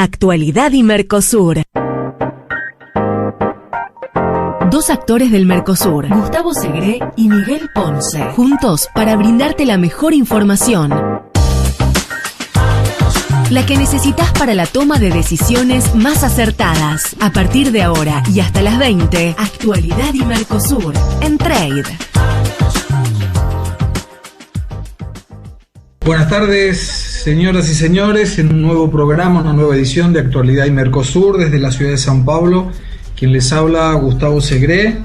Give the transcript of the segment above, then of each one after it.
Actualidad y Mercosur. Dos actores del Mercosur, Gustavo Segre y Miguel Ponce, juntos para brindarte la mejor información. La que necesitas para la toma de decisiones más acertadas. A partir de ahora y hasta las 20, Actualidad y Mercosur en Trade. Buenas tardes, señoras y señores, en un nuevo programa, una nueva edición de Actualidad y Mercosur desde la ciudad de San Pablo. Quien les habla, Gustavo Segre,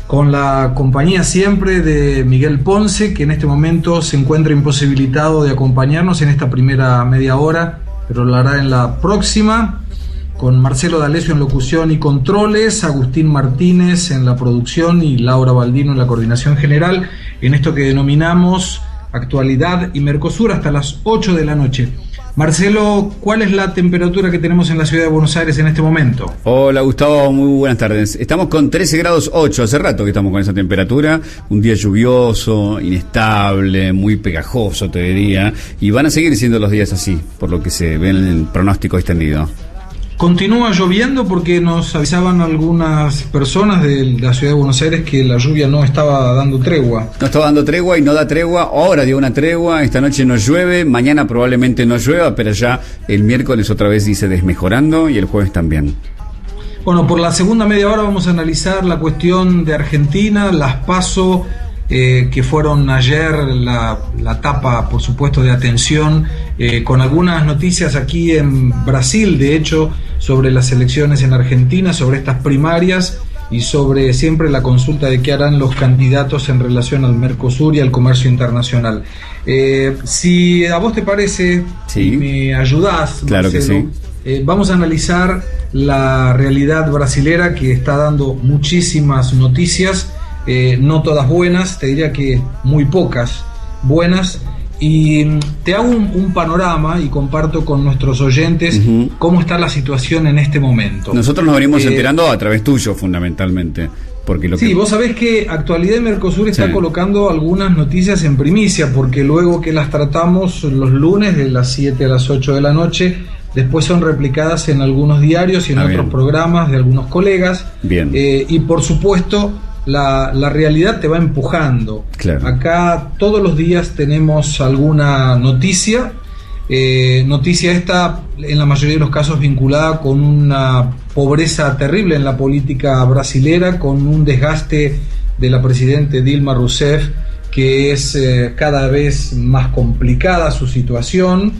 con la compañía siempre de Miguel Ponce, que en este momento se encuentra imposibilitado de acompañarnos en esta primera media hora, pero lo hará en la próxima, con Marcelo D'Alessio en locución y controles, Agustín Martínez en la producción y Laura Baldino en la coordinación general, en esto que denominamos Actualidad y Mercosur hasta las 8 de la noche. Marcelo, ¿cuál es la temperatura que tenemos en la ciudad de Buenos Aires en este momento? Hola Gustavo, muy buenas tardes. Estamos con 13 grados 8, hace rato que estamos con esa temperatura, un día lluvioso, inestable, muy pegajoso te diría, y van a seguir siendo los días así, por lo que se ve en el pronóstico extendido. Continúa lloviendo porque nos avisaban algunas personas de la ciudad de Buenos Aires que la lluvia no estaba dando tregua. No estaba dando tregua y no da tregua, ahora dio una tregua, esta noche no llueve, mañana probablemente no llueva, pero ya el miércoles otra vez dice desmejorando y el jueves también. Bueno, por la segunda media hora vamos a analizar la cuestión de Argentina, las PASO, que fueron ayer la tapa, por supuesto, de atención, con algunas noticias aquí en Brasil, de hecho, sobre las elecciones en Argentina, sobre estas primarias y sobre siempre la consulta de qué harán los candidatos en relación al Mercosur y al comercio internacional. Si a vos te parece, sí, me ayudás, claro, Marcelo, que sí. Vamos a analizar la realidad brasilera, que está dando muchísimas noticias, no todas buenas, te diría que muy pocas buenas, y te hago un panorama y comparto con nuestros oyentes cómo está la situación en este momento. Nosotros nos venimos enterando a través tuyo fundamentalmente, porque vos sabés que Actualidad y Mercosur está colocando algunas noticias en primicia, porque luego que las tratamos los lunes de las 7 a las 8 de la noche, después son replicadas en algunos diarios y en otros programas de algunos colegas. Bien. Y por supuesto la realidad te va empujando. Claro. Acá todos los días tenemos alguna noticia, noticia esta en la mayoría de los casos vinculada con una pobreza terrible en la política brasilera, con un desgaste de la presidenta Dilma Rousseff, que es cada vez más complicada su situación,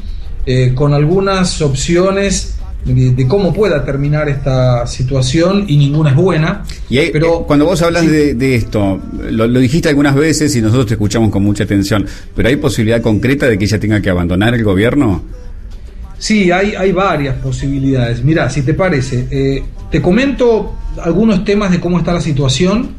con algunas opciones de cómo pueda terminar esta situación, y ninguna es buena. Y ahí, pero cuando vos hablas de esto, lo dijiste algunas veces y nosotros te escuchamos con mucha atención, pero ¿hay posibilidad concreta de que ella tenga que abandonar el gobierno? Sí, hay varias posibilidades. Mirá, si te parece, te comento algunos temas de cómo está la situación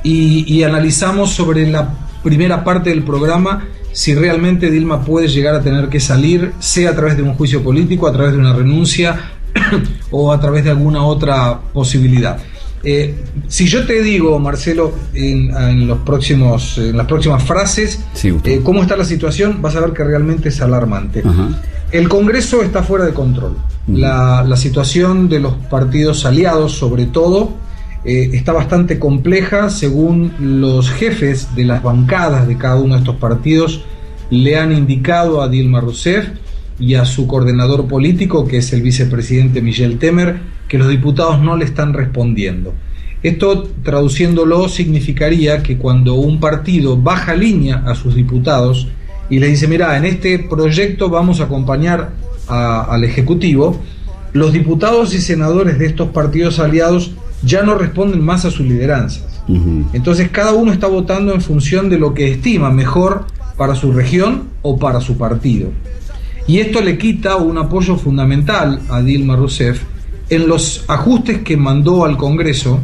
y analizamos sobre la primera parte del programa si realmente Dilma puede llegar a tener que salir, sea a través de un juicio político, a través de una renuncia o a través de alguna otra posibilidad. Si yo te digo, Marcelo, en las próximas frases, cómo está la situación, vas a ver que realmente es alarmante. El Congreso está fuera de control. La situación de los partidos aliados, sobre todo, está bastante compleja. Según los jefes de las bancadas de cada uno de estos partidos, le han indicado a Dilma Rousseff y a su coordinador político, que es el vicepresidente Michel Temer, que los diputados no le están respondiendo. Esto, traduciéndolo, significaría que cuando un partido baja línea a sus diputados y le dice: mirá, en este proyecto vamos a acompañar al Ejecutivo, los diputados y senadores de estos partidos aliados ya no responden más a sus lideranzas. Entonces cada uno está votando en función de lo que estima mejor para su región o para su partido. Y esto le quita un apoyo fundamental a Dilma Rousseff en los ajustes que mandó al Congreso,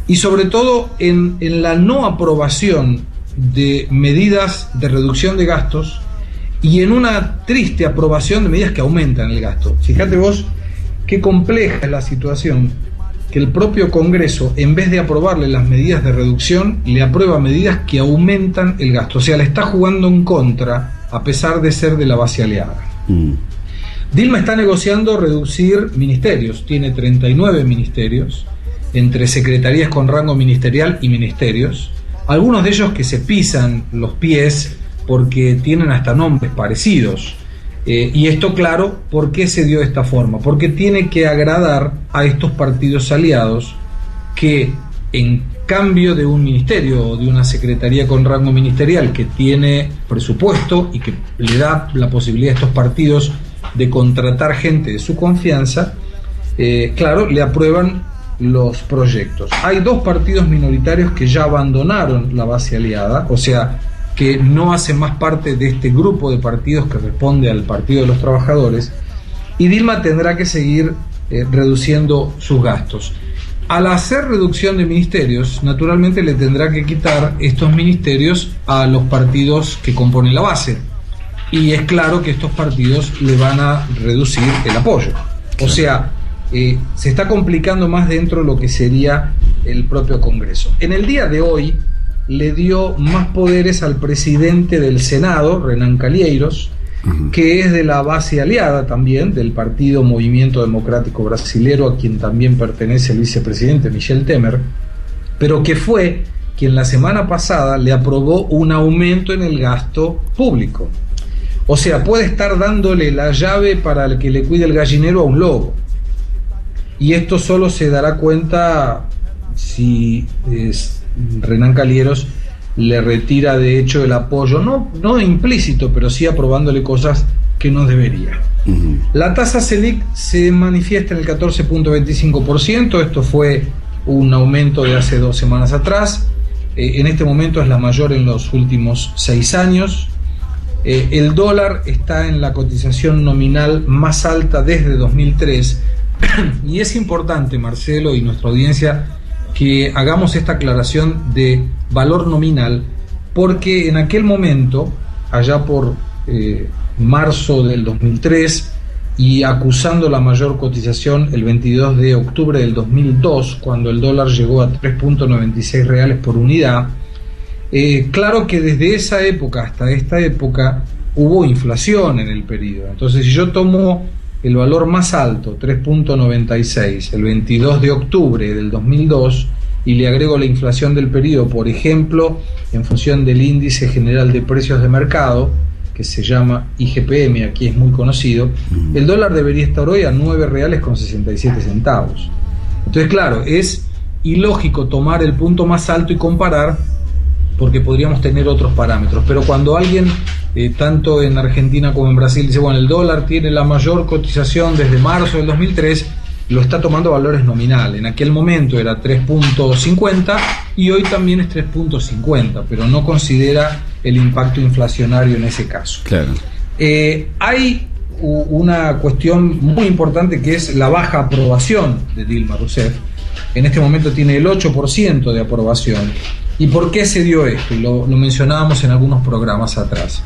y sobre todo en la no aprobación de medidas de reducción de gastos y en una triste aprobación de medidas que aumentan el gasto. Fíjate vos qué compleja es la situación, que el propio Congreso, en vez de aprobarle las medidas de reducción, le aprueba medidas que aumentan el gasto. O sea, le está jugando en contra, a pesar de ser de la base aliada. Dilma está negociando reducir ministerios, tiene 39 ministerios, entre secretarías con rango ministerial y ministerios, algunos de ellos que se pisan los pies porque tienen hasta nombres parecidos. Y esto, claro, ¿por qué se dio de esta forma? Porque tiene que agradar a estos partidos aliados que, en cambio de un ministerio o de una secretaría con rango ministerial que tiene presupuesto y que le da la posibilidad a estos partidos de contratar gente de su confianza, claro, le aprueban los proyectos. Hay dos partidos minoritarios que ya abandonaron la base aliada, o sea, que no hacen más parte de este grupo de partidos que responde al Partido de los Trabajadores, y Dilma tendrá que seguir reduciendo sus gastos. Al hacer reducción de ministerios, naturalmente le tendrá que quitar estos ministerios a los partidos que componen la base, y es claro que estos partidos le van a reducir el apoyo. O sea, se está complicando más dentro de lo que sería el propio Congreso. En el día de hoy le dio más poderes al presidente del Senado, Renan Calheiros, que es de la base aliada también del Partido Movimiento Democrático Brasilero, a quien también pertenece el vicepresidente Michel Temer, pero que fue quien la semana pasada le aprobó un aumento en el gasto público. O sea, puede estar dándole la llave para el que le cuide el gallinero a un lobo. Y esto solo se dará cuenta si Renan Calheiros le retira de hecho el apoyo, no implícito, pero sí aprobándole cosas que no debería. La tasa Selic se manifiesta en el 14.25%, esto fue un aumento de hace 2 semanas atrás, en este momento es la mayor en los últimos 6 años. El dólar está en la cotización nominal más alta desde 2003, y es importante, Marcelo y nuestra audiencia, que hagamos esta aclaración de valor nominal, porque en aquel momento, allá por marzo del 2003, y acusando la mayor cotización el 22 de octubre del 2002, cuando el dólar llegó a 3.96 reales por unidad, claro que desde esa época hasta esta época hubo inflación en el periodo. Entonces, si yo tomo el valor más alto, 3.96, el 22 de octubre del 2002, y le agrego la inflación del periodo, por ejemplo, en función del índice general de precios de mercado, que se llama IGPM, aquí es muy conocido, el dólar debería estar hoy a 9 reales con 67 centavos. Entonces, claro, es ilógico tomar el punto más alto y comparar, porque podríamos tener otros parámetros, pero cuando alguien, tanto en Argentina como en Brasil, dice, bueno, el dólar tiene la mayor cotización desde marzo del 2003, lo está tomando valores nominales. En aquel momento era 3.50 y hoy también es 3.50, pero no considera el impacto inflacionario en ese caso. Claro. Hay una cuestión muy importante que es la baja aprobación de Dilma Rousseff. En este momento tiene el 8% de aprobación. ¿Y por qué se dio esto? Y lo mencionábamos en algunos programas atrás.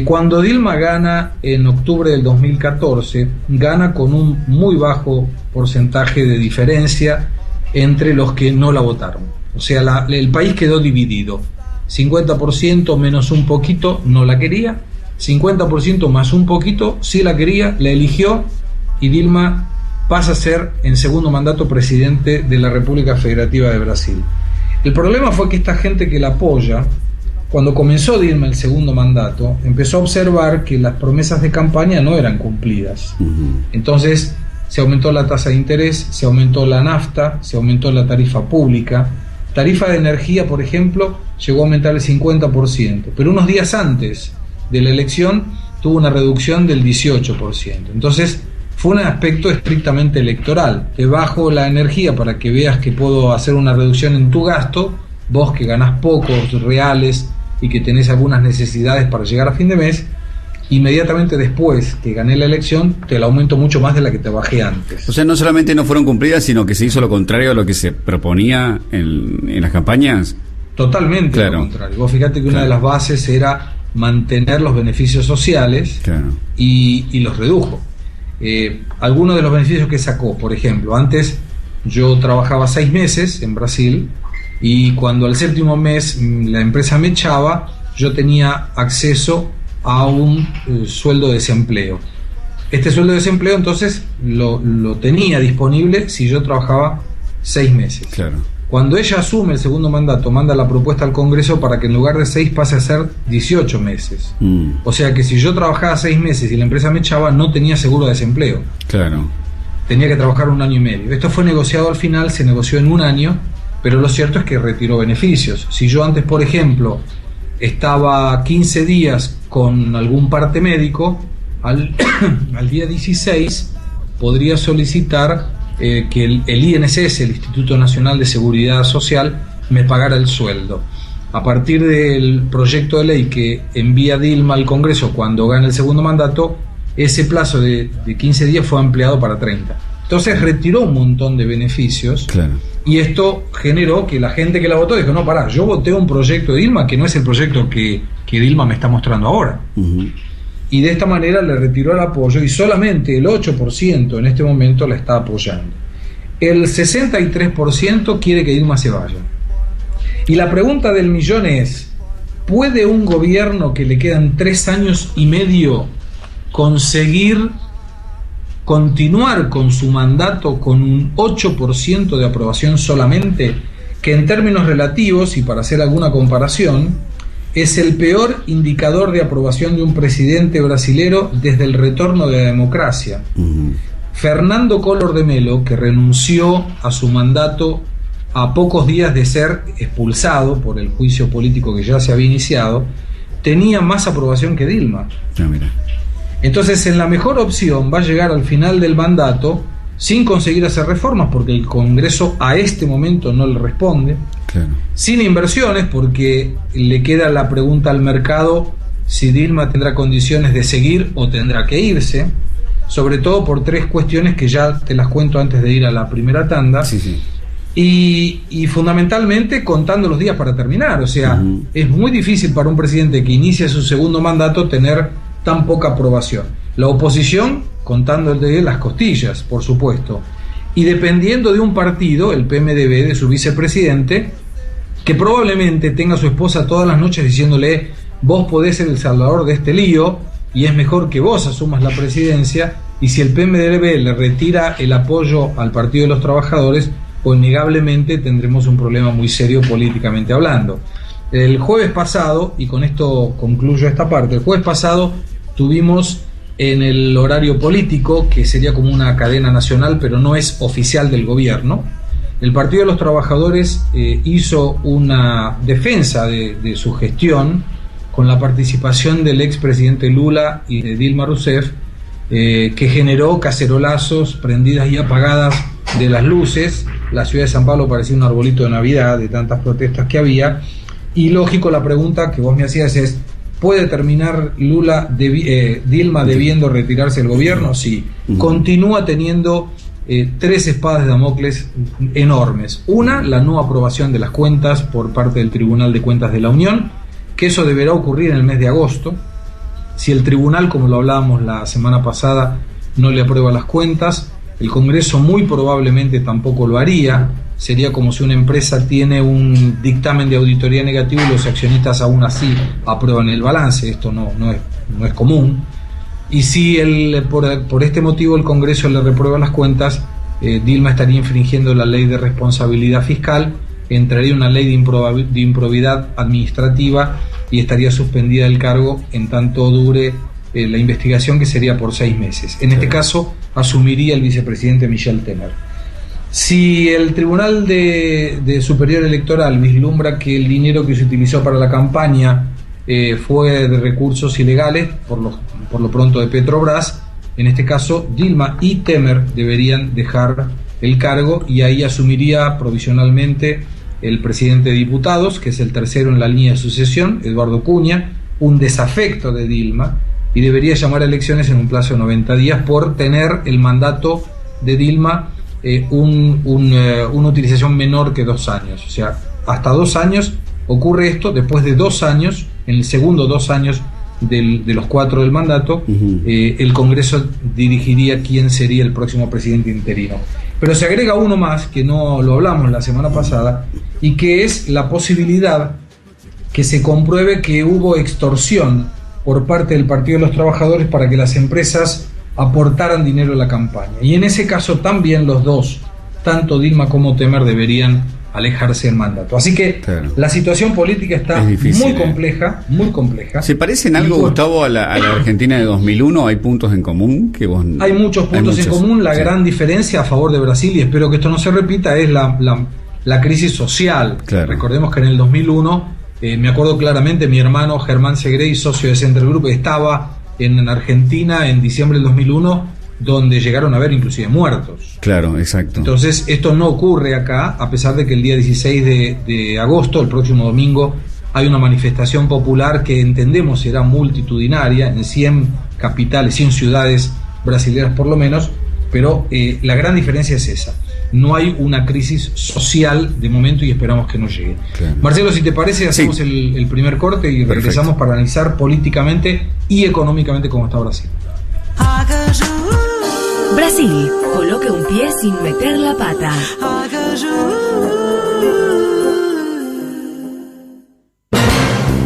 Cuando Dilma gana en octubre del 2014, gana con un muy bajo porcentaje de diferencia entre los que no la votaron. O sea, el país quedó dividido. 50% menos un poquito no la quería, 50% más un poquito sí la quería, la eligió, y Dilma pasa a ser en segundo mandato presidente de la República Federativa de Brasil. El problema fue que esta gente que la apoya, cuando comenzó Dilma el segundo mandato, empezó a observar que las promesas de campaña no eran cumplidas. Entonces se aumentó la tasa de interés, se aumentó la nafta, se aumentó la tarifa pública. Tarifa de energía, por ejemplo, llegó a aumentar el 50%, pero unos días antes de la elección tuvo una reducción del 18%. Entonces fue un aspecto estrictamente electoral. Te bajo la energía para que veas que puedo hacer una reducción en tu gasto, vos que ganás pocos reales y que tenés algunas necesidades para llegar a fin de mes, inmediatamente después que gané la elección te la aumento mucho más de la que te bajé antes. O sea, no solamente no fueron cumplidas, sino que se hizo lo contrario a lo que se proponía en las campañas. Totalmente, claro. Lo contrario. Vos fíjate que una de las bases era mantener los beneficios sociales, y los redujo. Algunos de los beneficios que sacó, por ejemplo, antes yo trabajaba 6 meses en Brasil, y cuando al 7º mes la empresa me echaba, yo tenía acceso a un sueldo de desempleo. Este sueldo de desempleo entonces lo tenía disponible si yo trabajaba 6 meses. Claro. Cuando ella asume el segundo mandato, manda la propuesta al Congreso para que en lugar de 6 pase a ser 18 meses. O sea que si yo trabajaba 6 meses y la empresa me echaba, no tenía seguro de desempleo. Claro. Tenía que trabajar 1 año y medio. Esto fue negociado al final, se negoció en 1 año, pero lo cierto es que retiró beneficios. Si yo antes, por ejemplo, estaba 15 días con algún parte médico, al día 16 podría solicitar que el INSS, el Instituto Nacional de Seguridad Social, me pagara el sueldo. A partir del proyecto de ley que envía Dilma al Congreso cuando gana el segundo mandato, ese plazo de 15 días fue ampliado para 30. Entonces retiró un montón de beneficios. Claro. Y esto generó que la gente que la votó dijo, no, pará, yo voté un proyecto de Dilma que no es el proyecto que Dilma me está mostrando ahora. Y de esta manera le retiró el apoyo y solamente el 8% en este momento la está apoyando. El 63% quiere que Dilma se vaya. Y la pregunta del millón es, ¿puede un gobierno que le quedan 3 años y medio conseguir continuar con su mandato con un 8% de aprobación solamente, que en términos relativos, y para hacer alguna comparación, es el peor indicador de aprobación de un presidente brasilero desde el retorno de la democracia? Fernando Collor de Mello, que renunció a su mandato a pocos días de ser expulsado por el juicio político que ya se había iniciado, tenía más aprobación que Dilma. Mira. Entonces, en la mejor opción va a llegar al final del mandato sin conseguir hacer reformas, porque el Congreso a este momento no le responde. Claro. Sin inversiones, porque le queda la pregunta al mercado si Dilma tendrá condiciones de seguir o tendrá que irse, sobre todo por 3 cuestiones que ya te las cuento antes de ir a la primera tanda. Sí. Y fundamentalmente contando los días para terminar. O sea, es muy difícil para un presidente que inicia su segundo mandato tener tan poca aprobación. La oposición contando de las costillas, por supuesto, y dependiendo de un partido, el PMDB, de su vicepresidente, que probablemente tenga a su esposa todas las noches diciéndole, vos podés ser el salvador de este lío y es mejor que vos asumas la presidencia. Y si el PMDB le retira el apoyo al Partido de los Trabajadores, pues innegablemente tendremos un problema muy serio políticamente hablando. El jueves pasado, y con esto concluyo esta parte, el jueves pasado tuvimos en el horario político, que sería como una cadena nacional, pero no es oficial del gobierno, el Partido de los Trabajadores hizo una defensa de su gestión con la participación del expresidente Lula y de Dilma Rousseff, que generó cacerolazos, prendidas y apagadas de las luces. La ciudad de San Pablo parecía un arbolito de Navidad de tantas protestas que había. Y lógico, la pregunta que vos me hacías es, ¿puede terminar Dilma debiendo retirarse del gobierno? Sí. Continúa teniendo 3 espadas de Damocles enormes. Una, la no aprobación de las cuentas por parte del Tribunal de Cuentas de la Unión, que eso deberá ocurrir en el mes de agosto. Si el tribunal, como lo hablábamos la semana pasada, no le aprueba las cuentas, el Congreso muy probablemente tampoco lo haría. Sería como si una empresa tiene un dictamen de auditoría negativo y los accionistas aún así aprueban el balance. Esto no es común. Y si por este motivo el Congreso le reprueba las cuentas, Dilma estaría infringiendo la ley de responsabilidad fiscal, entraría una ley de improbidad administrativa y estaría suspendida del cargo en tanto dure la investigación, que sería por 6 meses. En este caso asumiría el vicepresidente Michel Temer. Si el Tribunal de Superior Electoral vislumbra que el dinero que se utilizó para la campaña fue de recursos ilegales, por lo pronto de Petrobras, en este caso Dilma y Temer deberían dejar el cargo y ahí asumiría provisionalmente el presidente de diputados, que es el tercero en la línea de sucesión, Eduardo Cunha, un desafecto de Dilma, y debería llamar a elecciones en un plazo de 90 días por tener el mandato de Dilma una utilización menor que 2 años. O sea, hasta 2 años ocurre esto. Después de 2 años, en el segundo 2 años de los 4 del mandato, el Congreso dirigiría quién sería el próximo presidente interino. Pero se agrega uno más, que no lo hablamos la semana pasada, y que es la posibilidad que se compruebe que hubo extorsión por parte del Partido de los Trabajadores para que las empresas aportaran dinero a la campaña. Y en ese caso también los dos, tanto Dilma como Temer, deberían alejarse del mandato. Así que claro, la situación política está difícil, muy compleja, muy compleja. ¿Se parece en algo, Gustavo, a la Argentina de 2001? ¿Hay puntos en común? Hay muchos puntos en común. La gran diferencia a favor de Brasil, y espero que esto no se repita, es la crisis social. Claro. Recordemos que en el 2001, me acuerdo claramente, mi hermano Germán Segrey, socio de Center Group, estaba en Argentina en diciembre del 2001, donde llegaron a haber inclusive muertos. Claro, exacto. Entonces, esto no ocurre acá, a pesar de que el día 16 de agosto, el próximo domingo, hay una manifestación popular que entendemos será multitudinaria en 100 capitales, 100 ciudades brasileñas por lo menos, pero la gran diferencia es esa. No hay una crisis social de momento y esperamos que no llegue. Claro. Marcelo, si te parece, hacemos el primer corte y regresamos para analizar políticamente y económicamente cómo está Brasil. Brasil, coloque un pie sin meter la pata.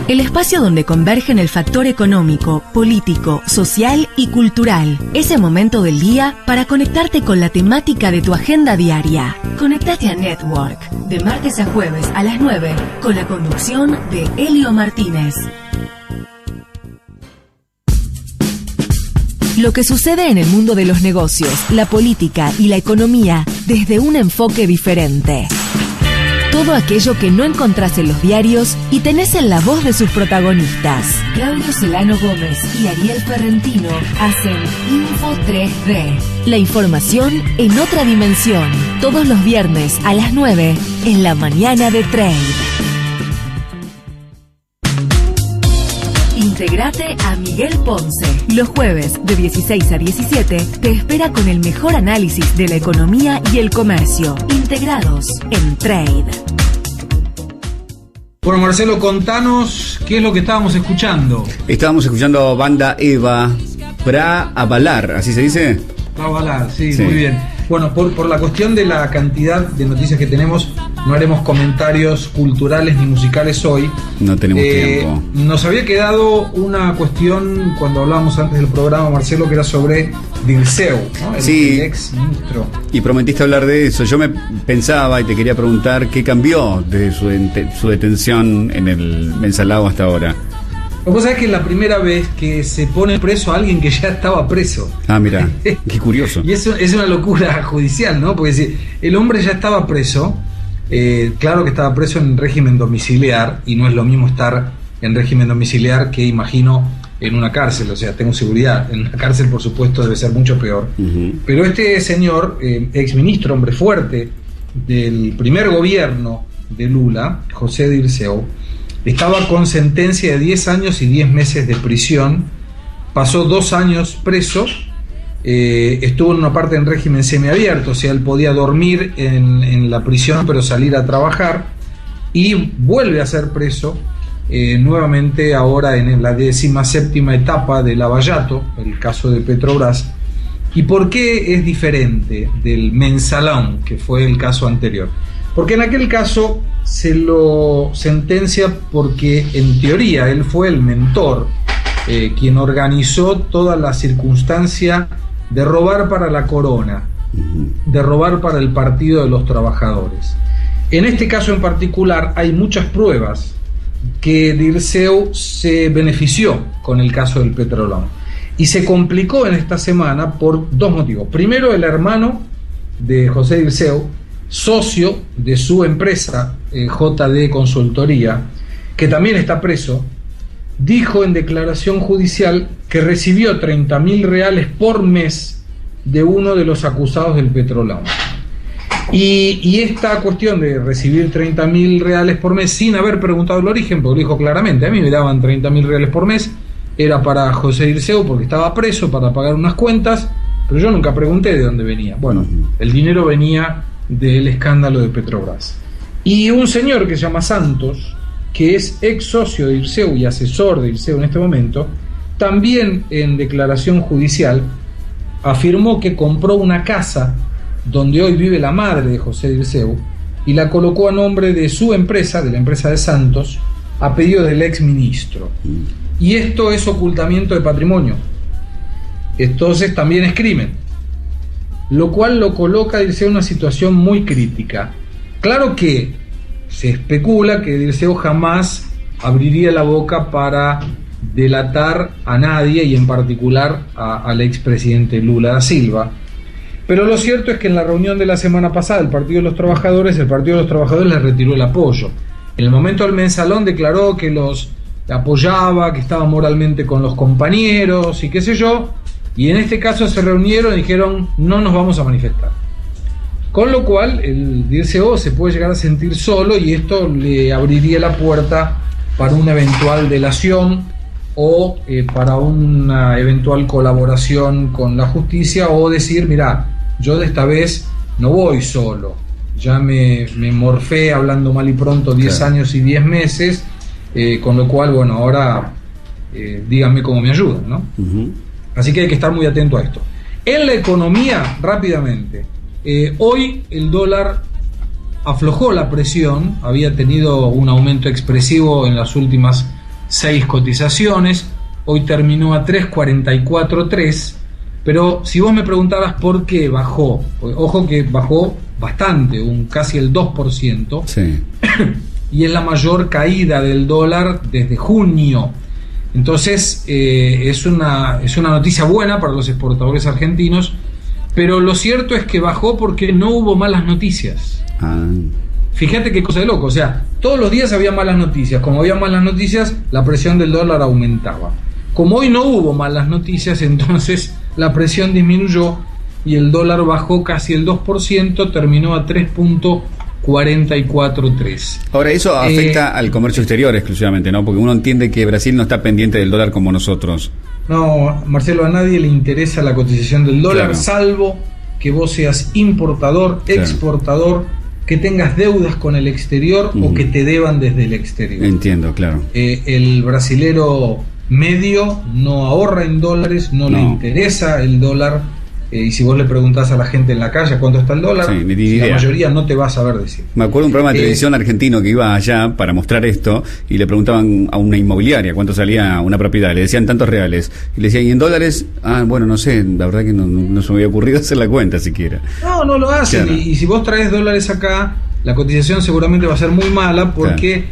El espacio donde convergen el factor económico, político, social y cultural. Ese momento del día para conectarte con la temática de tu agenda diaria. Conectate a Network, de martes a jueves a las 9, con la conducción de Elio Martínez. Lo que sucede en el mundo de los negocios, la política y la economía desde un enfoque diferente. Todo aquello que no encontrás en los diarios y tenés en la voz de sus protagonistas. Claudio Celano Gómez y Ariel Ferrentino hacen Info 3D. La información en otra dimensión. Todos los viernes a las 9 en la mañana de Trade. Integrate a Miguel Ponce. Los jueves de 16 a 17 te espera con el mejor análisis de la economía y el comercio, integrados en Trade. Bueno, Marcelo, contanos qué es lo que estábamos escuchando. Estábamos escuchando Banda Eva, Pra Avalar, ¿así se dice? Pra Avalar, sí, muy bien. Bueno, por la cuestión de la cantidad de noticias que tenemos, no haremos comentarios culturales ni musicales hoy. No tenemos tiempo. Nos había quedado una cuestión cuando hablábamos antes del programa, Marcelo, que era sobre Dirceu, ¿no? El ex ministro. Y prometiste hablar de eso. Yo me pensaba y te quería preguntar qué cambió desde su detención en el Mensalao hasta ahora. Vos sabés que es la primera vez que se pone preso a alguien que ya estaba preso. Ah, mira, qué curioso. Y eso es una locura judicial, ¿no? Porque si el hombre ya estaba preso, claro que estaba preso en régimen domiciliar, y no es lo mismo estar en régimen domiciliar que, imagino, en una cárcel. O sea, tengo seguridad, en una cárcel por supuesto debe ser mucho peor. Pero este señor, exministro, hombre fuerte del primer gobierno de Lula, José Dirceu, estaba con sentencia de 10 años y 10 meses de prisión, pasó 2 años preso, estuvo en una parte en régimen semiabierto, o sea, él podía dormir en la prisión pero salir a trabajar, y vuelve a ser preso nuevamente ahora en la 17ª etapa de Lavallato, el caso de Petrobras. ¿Y por qué es diferente del Mensalão, que fue el caso anterior? Porque en aquel caso se lo sentencia porque en teoría él fue el mentor, quien organizó toda la circunstancia de robar para la corona, de robar para el Partido de los Trabajadores. En este caso en particular hay muchas pruebas que Dirceu se benefició con el caso del Petrolão, y se complicó en esta semana por 2 motivos. Primero, el hermano de José Dirceu, socio de su empresa JD Consultoría, que también está preso, dijo en declaración judicial que recibió 30.000 reales por mes de uno de los acusados del Petrolão. Y esta cuestión de recibir 30.000 reales por mes sin haber preguntado el origen, porque lo dijo claramente, a mí me daban 30.000 reales por mes, era para José Dirceu porque estaba preso, para pagar unas cuentas, pero yo nunca pregunté de dónde venía. Bueno, el dinero venía del escándalo de Petrobras. Y un señor que se llama Santos, que es ex socio de Dirceu y asesor de Dirceu en este momento, también en declaración judicial afirmó que compró una casa donde hoy vive la madre de José Dirceu y la colocó a nombre de su empresa, de la empresa de Santos, a pedido del ex ministro. Y esto es ocultamiento de patrimonio. Entonces también es crimen, lo cual lo coloca Dirceu en una situación muy crítica. Claro que se especula que Dirceu jamás abriría la boca para delatar a nadie, y en particular al expresidente Lula da Silva. Pero lo cierto es que en la reunión de la semana pasada el Partido de los Trabajadores le retiró el apoyo. En el momento del mensalón declaró que los apoyaba, que estaba moralmente con los compañeros y qué sé yo, y en este caso se reunieron y dijeron no nos vamos a manifestar. Con lo cual el Dirceu se puede llegar a sentir solo, y esto le abriría la puerta para una eventual delación o para una eventual colaboración con la justicia, o decir, mirá, yo de esta vez no voy solo, ya me morfé, hablando mal y pronto, 10 años y 10 meses, con lo cual, bueno, ahora díganme cómo me ayudan, ¿no? Así que hay que estar muy atento a esto. En la economía, rápidamente, hoy el dólar aflojó la presión, había tenido un aumento expresivo en las últimas 6 cotizaciones, hoy terminó a 3.44.3, pero si vos me preguntaras por qué bajó, pues, ojo que bajó bastante, casi el 2%, sí. Y es la mayor caída del dólar desde junio. Entonces es una noticia buena para los exportadores argentinos, pero lo cierto es que bajó porque no hubo malas noticias. Fíjate qué cosa de loco, o sea, todos los días había malas noticias. Como había malas noticias, la presión del dólar aumentaba. Como hoy no hubo malas noticias, entonces la presión disminuyó y el dólar bajó casi el 2%, terminó a 3.44.3. Ahora, eso afecta al comercio exterior exclusivamente, ¿no? Porque uno entiende que Brasil no está pendiente del dólar como nosotros. No, Marcelo, a nadie le interesa la cotización del dólar, claro, salvo que vos seas importador, exportador, que tengas deudas con el exterior o que te deban desde el exterior. Entiendo, claro. El brasilero medio no ahorra en dólares, no le interesa el dólar, y si vos le preguntás a la gente en la calle cuánto está el dólar, la mayoría no te va a saber decir. Me acuerdo de un programa de televisión argentino que iba allá para mostrar esto, y le preguntaban a una inmobiliaria cuánto salía una propiedad, le decían tantos reales, y le decían, ¿y en dólares? Bueno, no sé, la verdad que no se me había ocurrido hacer la cuenta siquiera. No lo hacen, claro. Y si vos traes dólares acá, la cotización seguramente va a ser muy mala, porque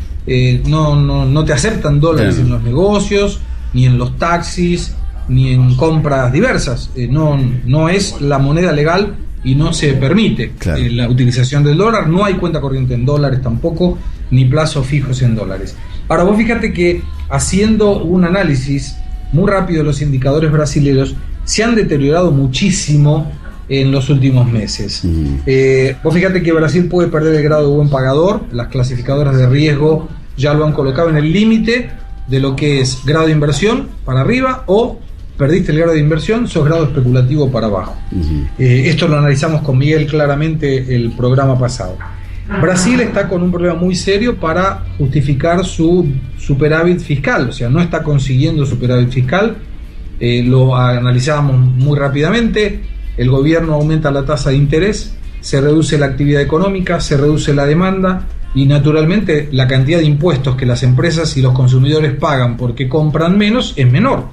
no te aceptan dólares en los negocios, ni en los taxis, ni en compras diversas. No es la moneda legal y no se permite la utilización del dólar. No hay cuenta corriente en dólares tampoco, ni plazos fijos en dólares. Ahora vos fíjate que, haciendo un análisis muy rápido de los indicadores brasileños, se han deteriorado muchísimo en los últimos meses. Vos fíjate que Brasil puede perder el grado de buen pagador. Las clasificadoras de riesgo ya lo han colocado en el límite de lo que es grado de inversión para arriba, o perdiste el grado de inversión, sos grado especulativo para abajo. Esto lo analizamos con Miguel claramente el programa pasado. Brasil está con un problema muy serio para justificar su superávit fiscal, o sea, no está consiguiendo superávit fiscal. Lo analizábamos muy rápidamente. El gobierno aumenta la tasa de interés, se reduce la actividad económica, se reduce la demanda, y naturalmente la cantidad de impuestos que las empresas y los consumidores pagan porque compran menos es menor.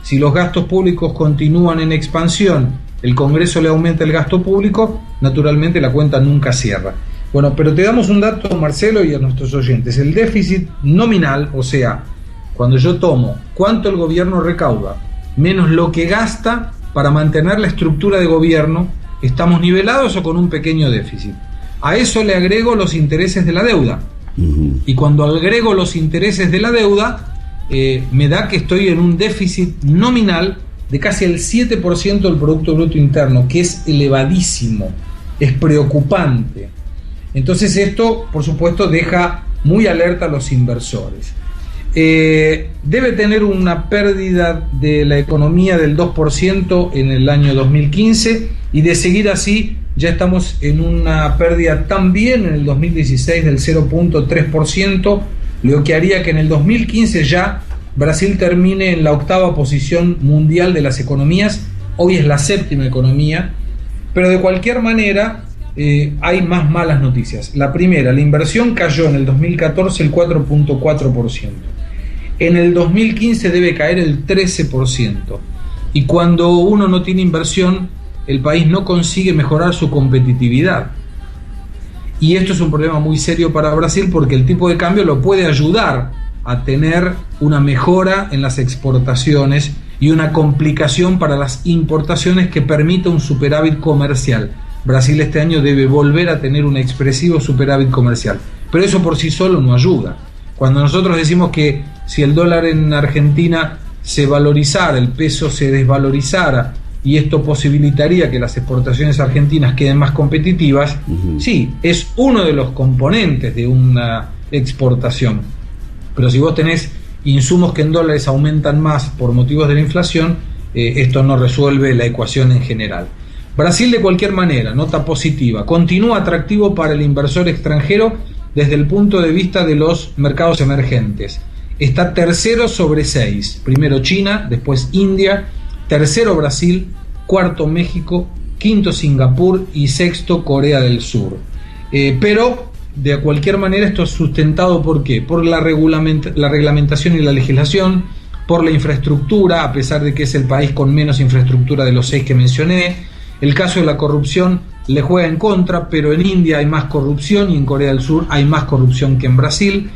Si los gastos públicos continúan en expansión, el Congreso le aumenta el gasto público, naturalmente la cuenta nunca cierra. Bueno, pero te damos un dato, Marcelo, y a nuestros oyentes. El déficit nominal, o sea, cuando yo tomo cuánto el gobierno recauda menos lo que gasta para mantener la estructura de gobierno, estamos nivelados o con un pequeño déficit. A eso le agrego los intereses de la deuda. Y cuando agrego los intereses de la deuda, me da que estoy en un déficit nominal de casi el 7% del Producto Bruto Interno, que es elevadísimo, es preocupante. Entonces esto, por supuesto, deja muy alerta a los inversores. Debe tener una pérdida de la economía del 2% en el año 2015, y de seguir así ya estamos en una pérdida también en el 2016 del 0.3%, lo que haría que en el 2015 ya Brasil termine en la 8ª posición mundial de las economías. Hoy es la 7ª economía, pero de cualquier manera hay más malas noticias. La primera, la inversión cayó en el 2014 el 4.4%. En el 2015 debe caer el 13%. Y cuando uno no tiene inversión, el país no consigue mejorar su competitividad. Y esto es un problema muy serio para Brasil, porque el tipo de cambio lo puede ayudar a tener una mejora en las exportaciones y una complicación para las importaciones que permita un superávit comercial. Brasil este año debe volver a tener un expresivo superávit comercial, pero eso por sí solo no ayuda. Cuando nosotros decimos que si el dólar en Argentina se valorizara, el peso se desvalorizara, y esto posibilitaría que las exportaciones argentinas queden más competitivas, sí, es uno de los componentes de una exportación. Pero si vos tenés insumos que en dólares aumentan más por motivos de la inflación, esto no resuelve la ecuación en general. Brasil, de cualquier manera, nota positiva, continúa atractivo para el inversor extranjero desde el punto de vista de los mercados emergentes. Está tercero sobre 6, primero China, después India, tercero Brasil, cuarto México, quinto Singapur y sexto Corea del Sur. Pero de cualquier manera esto es sustentado ¿por qué? Por la reglamentación y la legislación, por la infraestructura, a pesar de que es el país con menos infraestructura de los 6 que mencioné. El caso de la corrupción le juega en contra, pero en India hay más corrupción y en Corea del Sur hay más corrupción que en Brasil.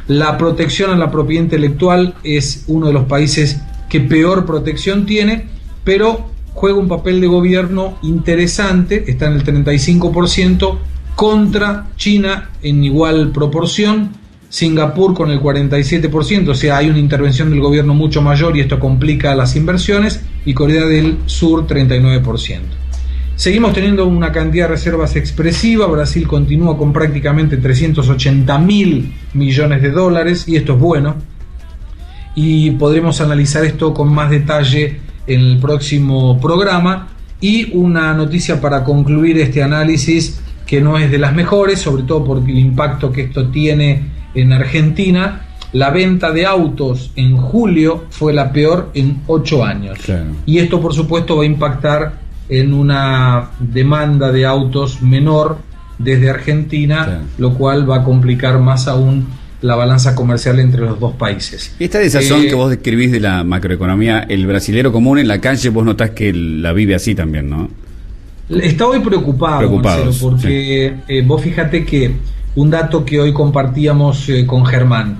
La protección a la propiedad intelectual es uno de los países que peor protección tiene, pero juega un papel de gobierno interesante, está en el 35%, contra China en igual proporción, Singapur con el 47%, o sea, hay una intervención del gobierno mucho mayor y esto complica las inversiones, y Corea del Sur 39%. Seguimos teniendo una cantidad de reservas expresiva. Brasil continúa con prácticamente 380.000 millones de dólares, y esto es bueno, y podremos analizar esto con más detalle en el próximo programa. Y una noticia para concluir este análisis, que no es de las mejores, sobre todo por el impacto que esto tiene en Argentina. La venta de autos en julio fue la peor en 8 años. Claro. Y esto por supuesto va a impactar en una demanda de autos menor desde Argentina, claro, lo cual va a complicar más aún la balanza comercial entre los dos países. Esta desazón que vos describís de la macroeconomía, el brasilero común en la calle, vos notás que la vive así también, ¿no? Está hoy preocupado, Marcelo, porque sí, vos fíjate que un dato que hoy compartíamos con Germán,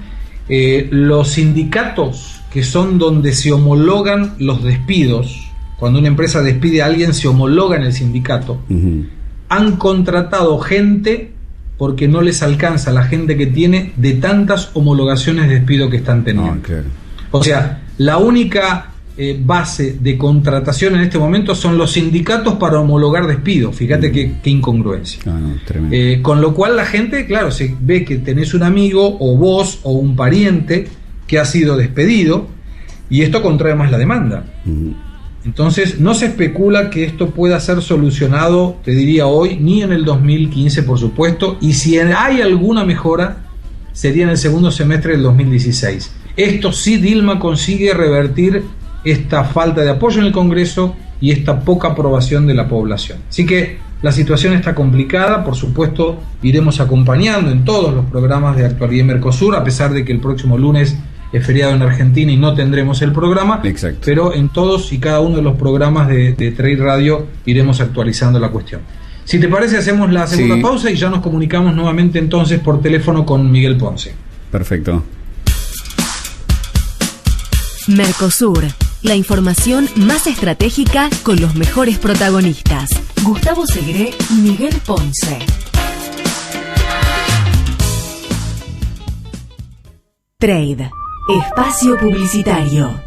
los sindicatos, que son donde se homologan los despidos, cuando una empresa despide a alguien se homologa en el sindicato, han contratado gente porque no les alcanza la gente que tiene de tantas homologaciones de despido que están teniendo. Claro. O sea, la única base de contratación en este momento son los sindicatos para homologar despidos. Fíjate qué incongruencia. Con lo cual la gente, claro, se ve que tenés un amigo o vos o un pariente que ha sido despedido, y esto contrae más la demanda. Entonces no se especula que esto pueda ser solucionado, te diría hoy, ni en el 2015 por supuesto, y si hay alguna mejora sería en el segundo semestre del 2016. Esto sí, Dilma consigue revertir esta falta de apoyo en el Congreso y esta poca aprobación de la población. Así que la situación está complicada. Por supuesto iremos acompañando en todos los programas de Actualidad Mercosur, a pesar de que el próximo lunes es feriado en Argentina y no tendremos el programa. Exacto. Pero en todos y cada uno de los programas de Trade Radio iremos actualizando la cuestión. Si te parece, hacemos la segunda pausa y ya nos comunicamos nuevamente entonces por teléfono con Miguel Ponce. Perfecto. Mercosur, la información más estratégica con los mejores protagonistas. Gustavo Segre y Miguel Ponce. Trade, espacio publicitario.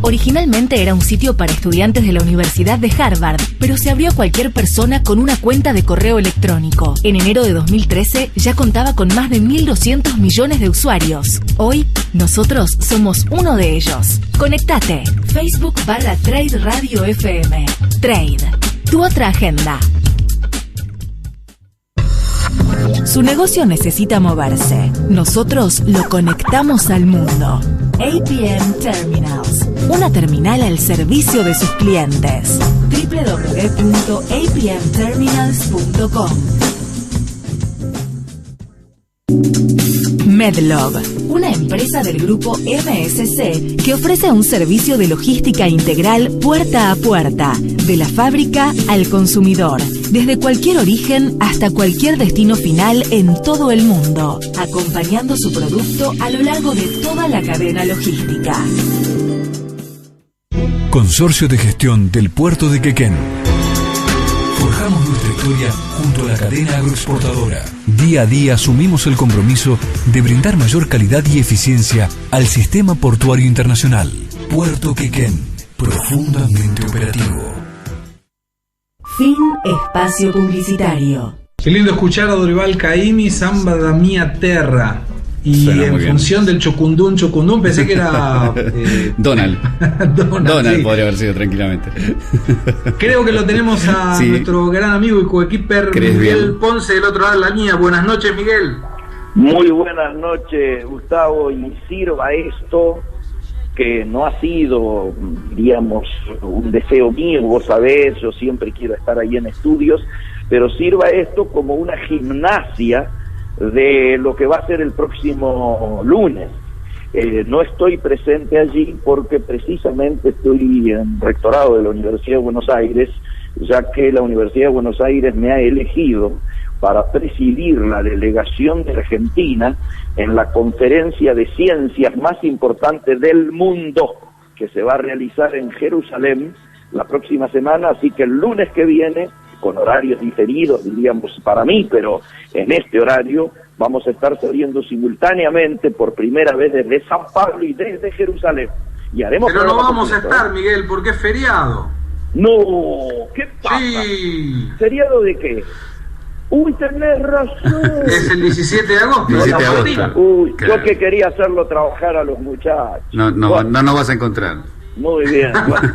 Originalmente era un sitio para estudiantes de la Universidad de Harvard, pero se abrió a cualquier persona con una cuenta de correo electrónico. En enero de 2013 ya contaba con más de 1.200 millones de usuarios. Hoy, nosotros somos uno de ellos. Conectate. Facebook/Trade Radio FM. Trade, tu otra agenda. Su negocio necesita moverse. Nosotros lo conectamos al mundo. APM Terminals, una terminal al servicio de sus clientes. www.apmterminals.com. Medlog, una una empresa del grupo MSC que ofrece un servicio de logística integral puerta a puerta, de la fábrica al consumidor, desde cualquier origen hasta cualquier destino final en todo el mundo, acompañando su producto a lo largo de toda la cadena logística. Consorcio de Gestión del Puerto de Quequén. Forjamos nuestra historia junto a la cadena agroexportadora. Día a día asumimos el compromiso de brindar mayor calidad y eficiencia al sistema portuario internacional. Puerto Quequén, profundamente operativo. Fin espacio publicitario. Qué lindo escuchar a Dorival Caymmi, Samba da Mia Terra. Y suena en función del chocundún, pensé que era... Donald. Donald sí. podría haber sido tranquilamente. Creo que lo tenemos a nuestro gran amigo y coequiper Miguel bien? Ponce del otro lado de la línea. Buenas noches, Miguel. Muy buenas noches, Gustavo, y sirva esto, que no ha sido, diríamos, un deseo mío, vos sabés, yo siempre quiero estar ahí en estudios, pero sirva esto como una gimnasia de lo que va a ser el próximo lunes. No estoy presente allí porque precisamente estoy en rectorado de la Universidad de Buenos Aires, ya que la Universidad de Buenos Aires me ha elegido para presidir la delegación de Argentina en la conferencia de ciencias más importante del mundo, que se va a realizar en Jerusalén la próxima semana, así que el lunes que viene, con horarios diferidos, diríamos, para mí, pero en este horario vamos a estar saliendo simultáneamente por primera vez desde San Pablo y desde Jerusalén. Y haremos. Pero no vamos a estar, Miguel, porque es feriado. No, ¿qué pasa? Sí. ¿Feriado de qué? Uy, tenés razón. Es el 17 de agosto. 17 de agosto. Uy, Claro. yo que quería hacerlo trabajar a los muchachos. No vas a encontrar. Muy bien, bueno,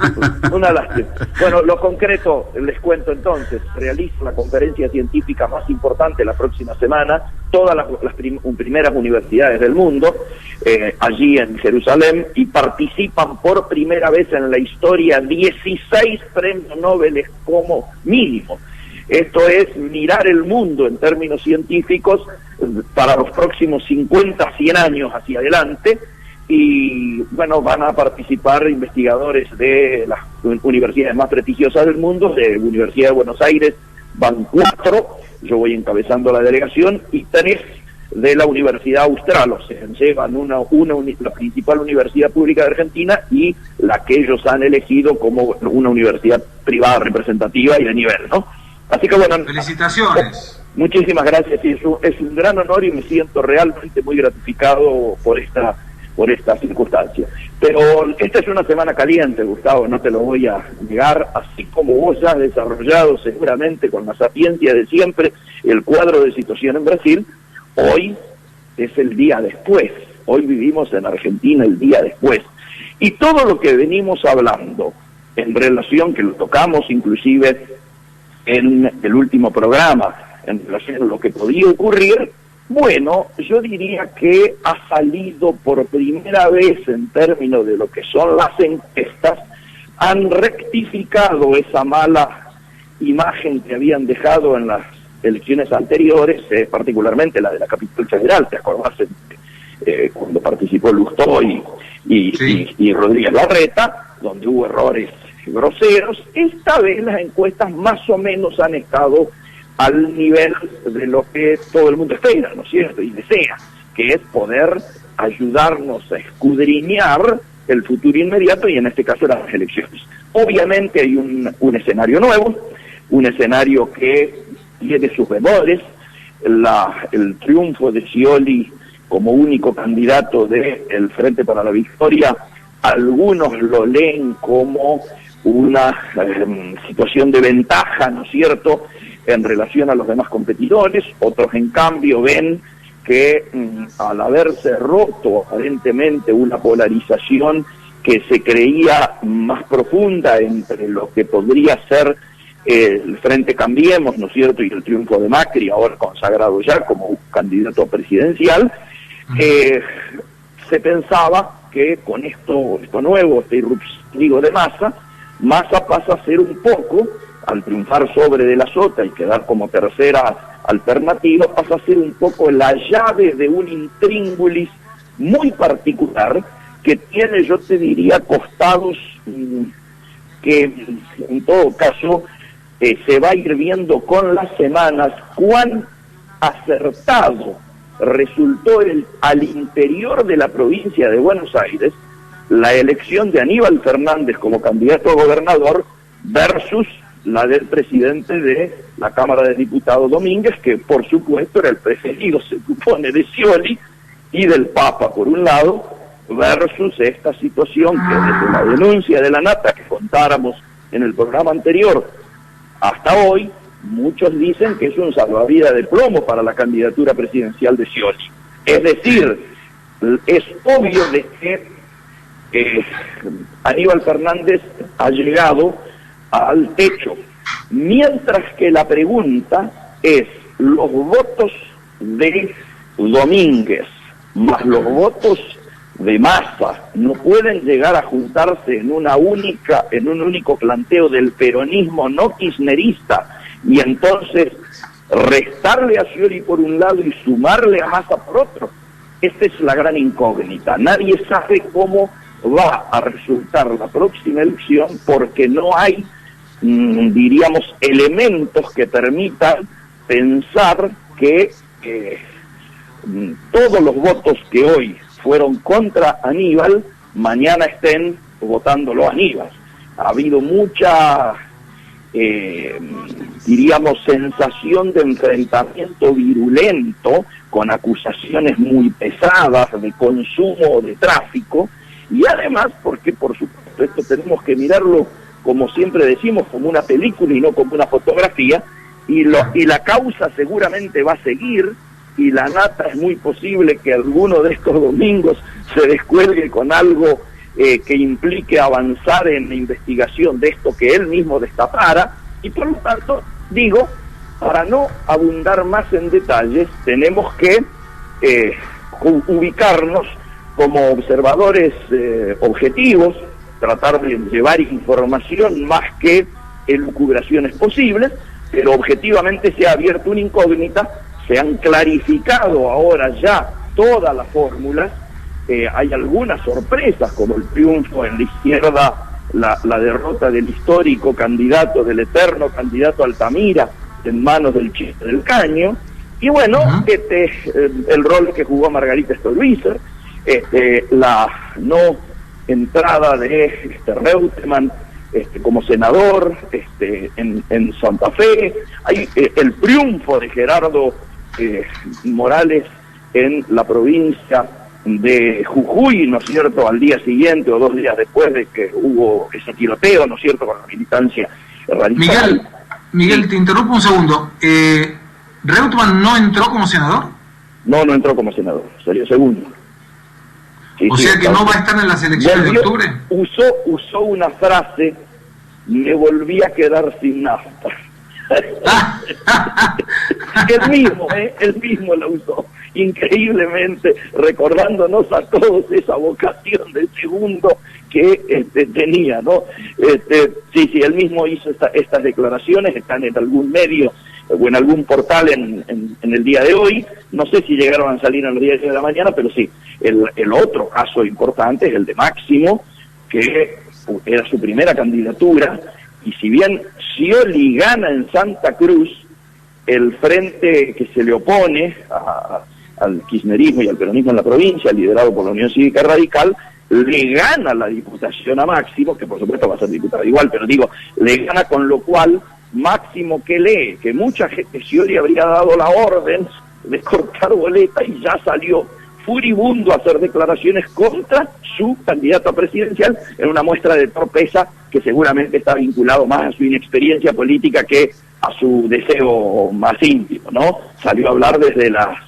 una lástima. Bueno, lo concreto, les cuento entonces, realizo la conferencia científica más importante la próxima semana, todas las primeras universidades del mundo, allí en Jerusalén, y participan por primera vez en la historia 16 premios Nobel como mínimo. Esto es mirar el mundo en términos científicos para los próximos 50, 100 años hacia adelante. Y bueno, van a participar investigadores de las universidades más prestigiosas del mundo. De la Universidad de Buenos Aires van 4, yo voy encabezando la delegación, y 3 de la Universidad Austral, o sea, llevan la principal universidad pública de Argentina y la que ellos han elegido como una universidad privada representativa y de nivel, ¿no? Así que bueno, felicitaciones. Muchísimas gracias, y es un gran honor y me siento realmente muy gratificado por esta circunstancia. Pero esta es una semana caliente, Gustavo, no te lo voy a negar, así como vos ya has desarrollado seguramente con la sapiencia de siempre el cuadro de situación en Brasil. Hoy es el día después, hoy vivimos en Argentina el día después, y todo lo que venimos hablando en relación, que lo tocamos inclusive en el último programa, en relación a lo que podía ocurrir, bueno, yo diría que ha salido por primera vez en términos de lo que son las encuestas, han rectificado esa mala imagen que habían dejado en las elecciones anteriores, particularmente la de la capital federal, ¿te acordás? Cuando participó Lustó y Rodríguez Larreta, donde hubo errores groseros. Esta vez las encuestas más o menos han estado al nivel de lo que todo el mundo espera, ¿no es cierto? Y desea, que es poder ayudarnos a escudriñar el futuro inmediato, y en este caso las elecciones. Obviamente hay un escenario nuevo, un escenario que tiene sus bemoles. El triunfo de Scioli como único candidato del Frente para la Victoria, algunos lo leen como una situación de ventaja, ¿no es cierto?, en relación a los demás competidores. Otros, en cambio, ven que al haberse roto aparentemente una polarización que se creía más profunda entre lo que podría ser el Frente Cambiemos, ¿no es cierto?, y el triunfo de Macri, ahora consagrado ya como candidato presidencial, se pensaba que con esto nuevo, este irruptivo de Massa pasa a ser un poco, al triunfar sobre De la Sota y quedar como tercera alternativa, pasa a ser un poco la llave de un intríngulis muy particular que tiene, yo te diría, costados que en todo caso se va a ir viendo con las semanas cuán acertado resultó al interior de la provincia de Buenos Aires la elección de Aníbal Fernández como candidato a gobernador versus la del presidente de la Cámara de Diputados Domínguez, que por supuesto era el preferido, se supone, de Scioli y del Papa, por un lado, versus esta situación que desde la denuncia de la Nata que contáramos en el programa anterior hasta hoy, muchos dicen que es un salvavidas de plomo para la candidatura presidencial de Scioli. Es decir, es obvio de que Aníbal Fernández ha llegado al techo, mientras que la pregunta es: los votos de Domínguez más los votos de Massa no pueden llegar a juntarse en un único planteo del peronismo no kirchnerista, y entonces restarle a Scioli por un lado y sumarle a Massa por otro. Esta es la gran incógnita. Nadie sabe cómo va a resultar la próxima elección, porque no hay, diríamos, elementos que permitan pensar que todos los votos que hoy fueron contra Aníbal, mañana estén votándolo a Aníbal. Ha habido mucha, diríamos, sensación de enfrentamiento virulento, con acusaciones muy pesadas de consumo, de tráfico, y además porque, por supuesto, esto tenemos que mirarlo, como siempre decimos, como una película y no como una fotografía, y la causa seguramente va a seguir, y la Nata es muy posible que alguno de estos domingos se descuelgue con algo que implique avanzar en la investigación de esto que él mismo destapara, y por lo tanto, digo, para no abundar más en detalles, tenemos que ubicarnos como observadores objetivos, tratar de llevar información más que elucubraciones posibles, pero objetivamente se ha abierto una incógnita, se han clarificado ahora ya todas las fórmulas, hay algunas sorpresas como el triunfo en la izquierda, la derrota del histórico candidato, del eterno candidato Altamira en manos del Chiste del Caño, y bueno, el rol que jugó Margarita Stolbizer, la no entrada de Reutemann como senador en Santa Fe, hay el triunfo de Gerardo Morales en la provincia de Jujuy, ¿no es cierto?, al día siguiente o 2 días después de que hubo ese tiroteo, ¿no es cierto?, con la militancia radical. Miguel, te interrumpo un segundo. ¿Reutemann no entró como senador? No entró como senador, salió segundo. Sí, o sea que no va a estar en las elecciones de octubre. Usó una frase: me volví a quedar sin nafta. Él mismo la usó, increíblemente, recordándonos a todos esa vocación de segundo que tenía, ¿no? Sí, él mismo hizo estas declaraciones, están en algún medio o en algún portal en el día de hoy, no sé si llegaron a salir en los días de la mañana, pero sí. El otro caso importante es el de Máximo, que era su primera candidatura, y si bien Scioli gana en Santa Cruz, el frente que se le opone al kirchnerismo y al peronismo en la provincia, liderado por la Unión Cívica Radical, le gana la diputación a Máximo, que por supuesto va a ser diputado igual, pero digo, le gana, con lo cual Máximo, que lee que mucha gente, Scioli habría dado la orden de cortar boleta, y ya salió furibundo a hacer declaraciones contra su candidato presidencial, en una muestra de torpeza que seguramente está vinculado más a su inexperiencia política que a su deseo más íntimo, ¿no? Salió a hablar desde las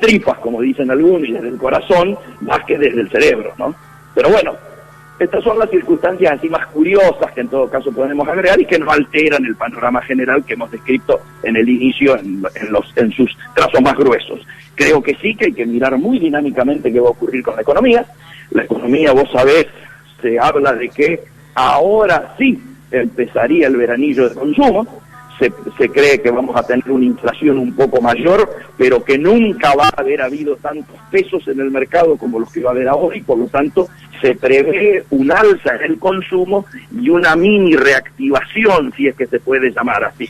tripas, como dicen algunos, y desde el corazón, más que desde el cerebro, ¿no? Pero bueno, estas son las circunstancias así más curiosas que en todo caso podemos agregar y que no alteran el panorama general que hemos descrito en el inicio en sus trazos más gruesos. Creo que sí, que hay que mirar muy dinámicamente qué va a ocurrir con la economía. La economía, vos sabés, se habla de que ahora sí empezaría el veranillo de consumo. se cree que vamos a tener una inflación un poco mayor, pero que nunca va a haber habido tantos pesos en el mercado como los que va a haber ahora, y por lo tanto se prevé un alza en el consumo y una mini reactivación, si es que se puede llamar así.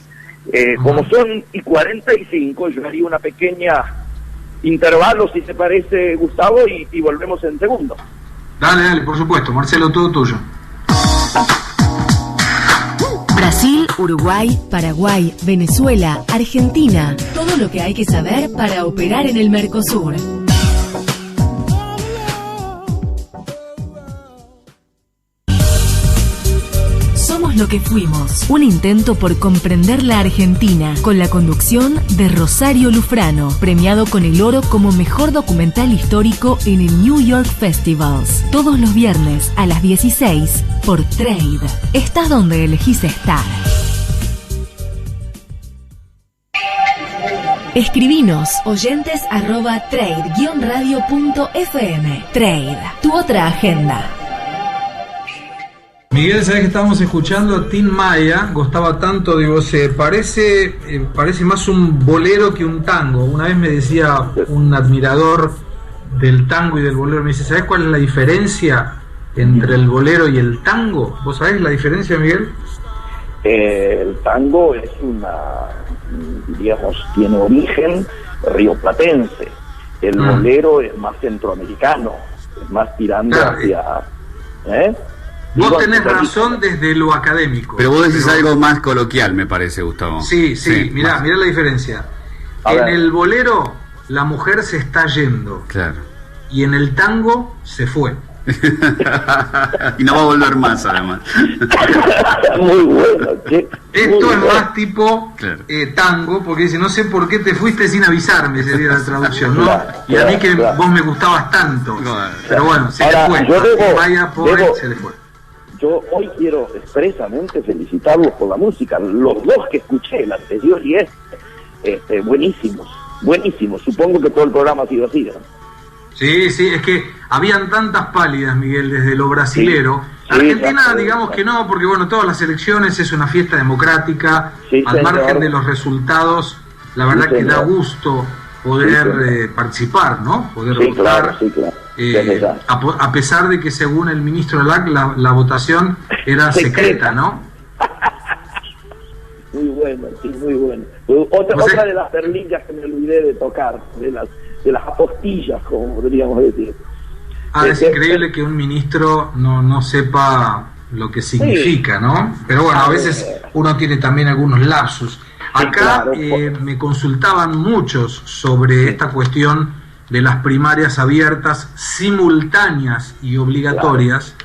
Como son y 45, yo haría una pequeña intervalo, si te parece, Gustavo, y volvemos en segundo. Dale, por supuesto, Marcelo, todo tuyo. Brasil, Uruguay, Paraguay, Venezuela, Argentina. Todo lo que hay que saber para operar en el Mercosur. Somos lo que fuimos. Un intento por comprender la Argentina, con la conducción de Rosario Lufrano, premiado con el oro como mejor documental histórico en el New York Festivals. Todos los viernes a las 16 por Trade. Estás donde elegís estar. Escribinos oyentes@trade-radio.fm. Trade, tu otra agenda. Miguel, sabés que estábamos escuchando a Tim Maya, gustaba tanto, digo, parece más un bolero que un tango. Una vez me decía un admirador del tango y del bolero, me dice, ¿sabés cuál es la diferencia entre el bolero y el tango? ¿Vos sabés la diferencia, Miguel? El tango es tiene origen rioplatense. El bolero es más centroamericano, es más tirando hacia... Vos tenés razón desde lo académico. Pero vos decís algo más coloquial, me parece, Gustavo. Sí, mirá la diferencia. En el bolero, la mujer se está yendo. Claro. Y en el tango, se fue. Y no va a volver más, además. Muy bueno. Esto es más tipo tango, porque dice, no sé por qué te fuiste sin avisarme, sería la traducción, ¿no? Y a mí que vos me gustabas tanto. Pero bueno, se le fue. Vaya, pobre, se le fue. Yo hoy quiero expresamente felicitarlos por la música. Los dos que escuché, el anterior y buenísimos. Supongo que todo el programa ha sido así, ¿no? Sí, es que habían tantas pálidas, Miguel, desde lo brasilero. Sí, Argentina, digamos que no, porque bueno, todas las elecciones es una fiesta democrática, al margen de los resultados, la verdad que da gusto poder participar, ¿no? Poder votar. Claro. A pesar de que según el ministro Lack la votación era secreta, ¿no? Muy bueno. Otra de las perlillas que me olvidé de tocar, de las apostillas, como podríamos decir. Es increíble que un ministro no sepa lo que significa, ¿no? Pero bueno, a veces uno tiene también algunos lapsus. Acá me consultaban muchos sobre esta cuestión de las primarias abiertas, simultáneas y obligatorias,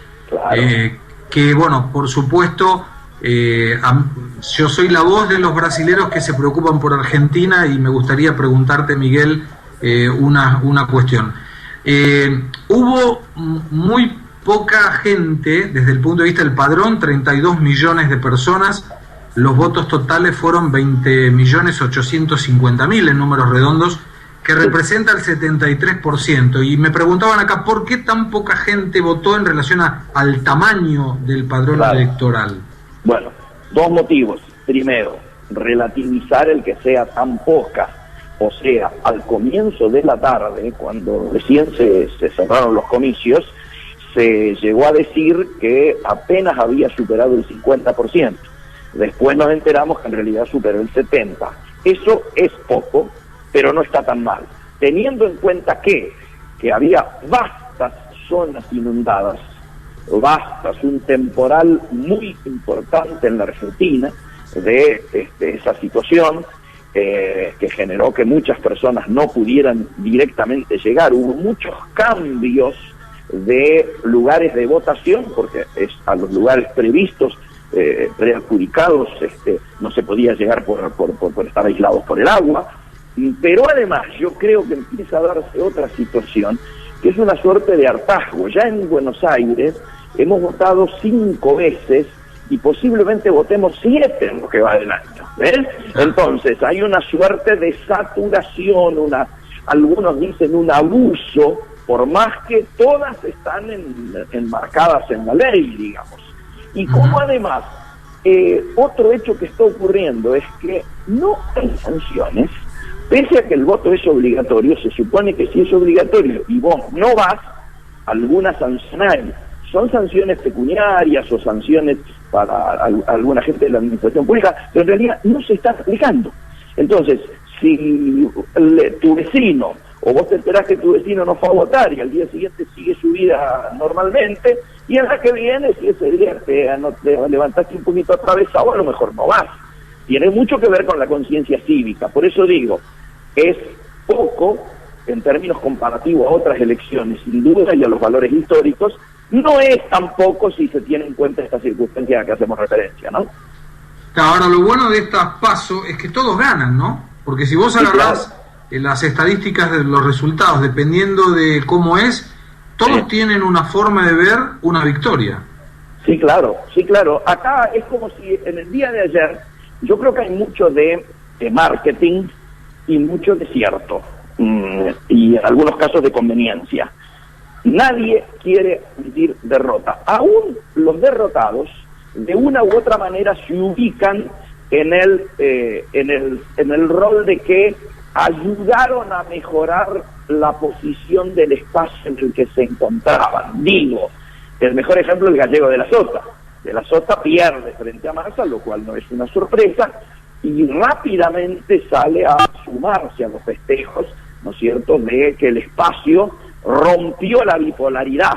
que bueno, por supuesto, yo soy la voz de los brasileros que se preocupan por Argentina y me gustaría preguntarte, Miguel, una cuestión. Hubo muy poca gente, desde el punto de vista del padrón, 32 millones de personas, los votos totales fueron 20.850.000 en números redondos, que representa el 73%, y me preguntaban acá, ¿por qué tan poca gente votó en relación al tamaño del padrón electoral? Bueno, dos motivos. Primero, relativizar el que sea tan poca. O sea, al comienzo de la tarde, cuando recién se cerraron los comicios, se llegó a decir que apenas había superado el 50%. Después nos enteramos que en realidad superó el 70%. Eso es poco, pero no está tan mal. Teniendo en cuenta que había vastas zonas inundadas, un temporal muy importante en la Argentina de esa situación, que generó que muchas personas no pudieran directamente llegar. Hubo muchos cambios de lugares de votación, porque a los lugares previstos, preadjudicados, no se podía llegar por estar aislados por el agua. Pero además yo creo que empieza a darse otra situación, que es una suerte de hartazgo. Ya en Buenos Aires hemos votado 5 veces y posiblemente votemos 7 en lo que va del año. ¿Ves? Entonces hay una suerte de saturación, algunos dicen un abuso, por más que todas están enmarcadas en la ley, digamos. Y como además otro hecho que está ocurriendo es que no hay sanciones, pese a que el voto es obligatorio. Se supone que si es obligatorio y vos no vas, alguna sanción hay. Son sanciones pecuniarias o sanciones para alguna gente de la administración pública, pero en realidad no se está aplicando. Entonces, si tu vecino, o vos te enterás que tu vecino no fue a votar y al día siguiente sigue su vida normalmente, y en la que viene, si ese día te levantaste un poquito atravesado, a lo mejor no vas. Tiene mucho que ver con la conciencia cívica. Por eso digo, es poco en términos comparativos a otras elecciones, sin duda, y a los valores históricos. No es tampoco si se tiene en cuenta esta circunstancia a la que hacemos referencia, ¿no? Ahora, lo bueno de estas PASO es que todos ganan, ¿no? Porque si vos agarrás las estadísticas de los resultados, dependiendo de cómo es, todos tienen una forma de ver una victoria. Sí, claro. Acá es como si en el día de ayer, yo creo que hay mucho de marketing y mucho de cierto, y en algunos casos de conveniencia. Nadie quiere admitir derrota. Aún los derrotados, de una u otra manera, se ubican en el rol de que ayudaron a mejorar la posición del espacio en el que se encontraban. Digo, el mejor ejemplo es el gallego de la Sota. De la Sota pierde frente a Massa, lo cual no es una sorpresa, y rápidamente sale a sumarse a los festejos, ¿no es cierto?, de que el espacio rompió la bipolaridad,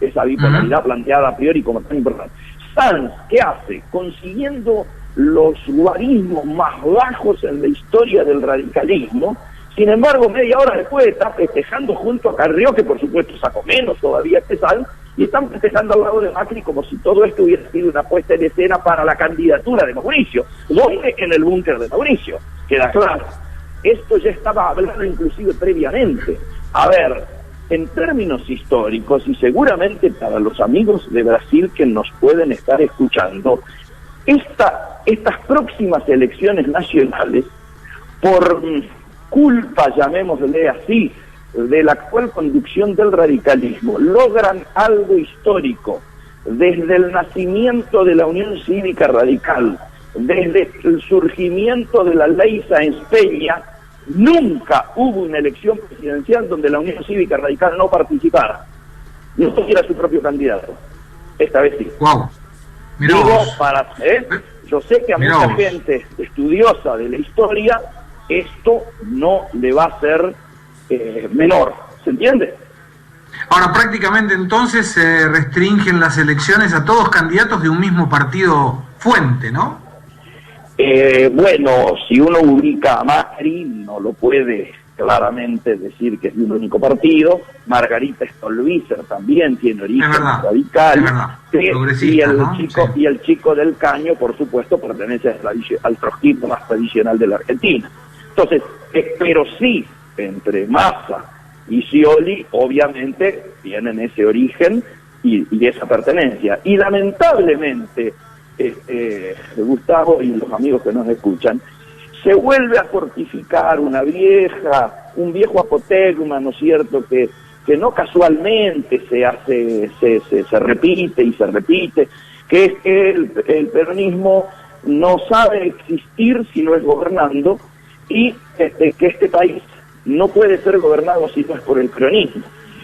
esa bipolaridad planteada a priori como tan importante. Sanz, ¿qué hace? Consiguiendo los guarismos más bajos en la historia del radicalismo. Sin embargo, media hora después está festejando junto a Carrió, que por supuesto sacó menos todavía que Sanz, y están festejando al lado de Macri como si todo esto hubiera sido una puesta en escena para la candidatura de Mauricio. Donde en el búnker de Mauricio, queda claro. Esto ya estaba hablado inclusive previamente. A ver, en términos históricos, y seguramente para los amigos de Brasil que nos pueden estar escuchando, estas próximas elecciones nacionales, por culpa, llamémosle así, de la actual conducción del radicalismo, logran algo histórico. Desde el nacimiento de la Unión Cívica Radical, desde el surgimiento de la ley Sáenz Peña, nunca hubo una elección presidencial donde la Unión Cívica Radical no participara, no tuviera su propio candidato. Esta vez sí. Wow. Digo, yo sé que a mucha gente estudiosa de la historia esto no le va a ser menor, ¿se entiende? Ahora, prácticamente entonces se restringen las elecciones a todos candidatos de un mismo partido fuente, ¿no? Bueno, si uno ubica a Macri, no lo puede claramente decir que es de un único partido. Margarita Stolbizer también tiene origen radical. Y el chico del Caño, por supuesto, pertenece al trotskismo más tradicional de la Argentina. Entonces, pero sí, entre Massa y Scioli, obviamente, tienen ese origen y esa pertenencia. Y lamentablemente, Gustavo y los amigos que nos escuchan, se vuelve a fortificar un viejo apotegma, ¿no es cierto?, que no casualmente se repite, que es que el peronismo no sabe existir si no es gobernando, y que este país no puede ser gobernado si no es por el peronismo.